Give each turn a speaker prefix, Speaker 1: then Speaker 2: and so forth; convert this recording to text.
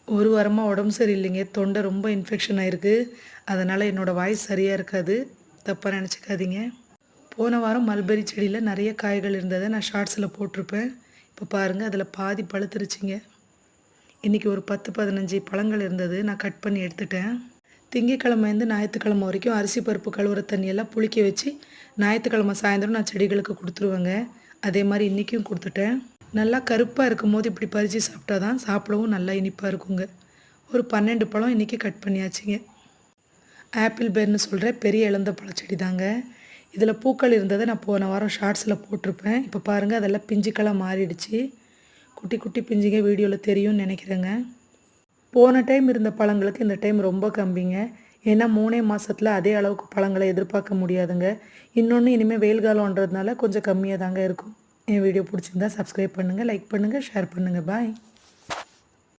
Speaker 1: ஒரு வாரமாக உடம்பு சரியில்லைங்க. தொண்டை ரொம்ப இன்ஃபெக்ஷன் ஆயிருக்கு. அதனால் என்னோடய வாய்ஸ் சரியாக இருக்காது. தப்பாக நினச்சிக்காதீங்க. போன வாரம் மல்பெரி செடியில் நிறைய காய்கள் இருந்ததை நான் ஷார்ட்ஸில் போட்டிருப்பேன். இப்போ பாருங்கள், அதில் பாதி பழுத்துருச்சுங்க. இன்றைக்கி ஒரு 10-15 பழங்கள் இருந்தது. நான் கட் பண்ணி எடுத்துட்டேன். திங்கக்கிழமைலேருந்து ஞாயிற்றுக்கிழமை வரைக்கும் அரிசி பருப்பு கழுவுற தண்ணியெல்லாம் புளிக்க வச்சு ஞாயிற்றுக்கிழமை சாயந்தரம் நான் செடிகளுக்கு கொடுத்துருவேங்க. அதே மாதிரி இன்றைக்கும் கொடுத்துட்டேன். நல்லா கருப்பாக இருக்கும்போது இப்படி பறித்து சாப்பிட்டா தான் சாப்பிடவும் நல்லா இனிப்பாக இருக்குங்க. ஒரு 12 பழம் இன்றைக்கி கட் பண்ணியாச்சுங்க. ஆப்பிள் பேர்னு சொல்கிற பெரிய இழந்த பழச்செடி தாங்க. இதில் பூக்கள் இருந்ததை நான் போன வாரம் ஷார்ட்ஸில் போட்டிருப்பேன். இப்போ பாருங்கள், அதெல்லாம் பிஞ்சுக்கெல்லாம் மாறிடுச்சு. குட்டி குட்டி பிஞ்சுங்க வீடியோவில் தெரியும்னு நினைக்கிறேங்க. போன டைம் இருந்த பழங்களுக்கு இந்த டைம் ரொம்ப கம்மிங்க. ஏன்னா 3 மாதத்தில் அதே அளவுக்கு பழங்களை எதிர்பார்க்க முடியாதுங்க. இன்னொன்று, இனிமேல் வெயில் காலம்ன்றதுனால கொஞ்சம் கம்மியாக தாங்க இருக்கும். என் வீடியோ பிடிச்சிருந்தா சப்ஸ்கிரைப் பண்ணுங்கள், லைக் பண்ணுங்கள், ஷேர் பண்ணுங்கள். பாய்.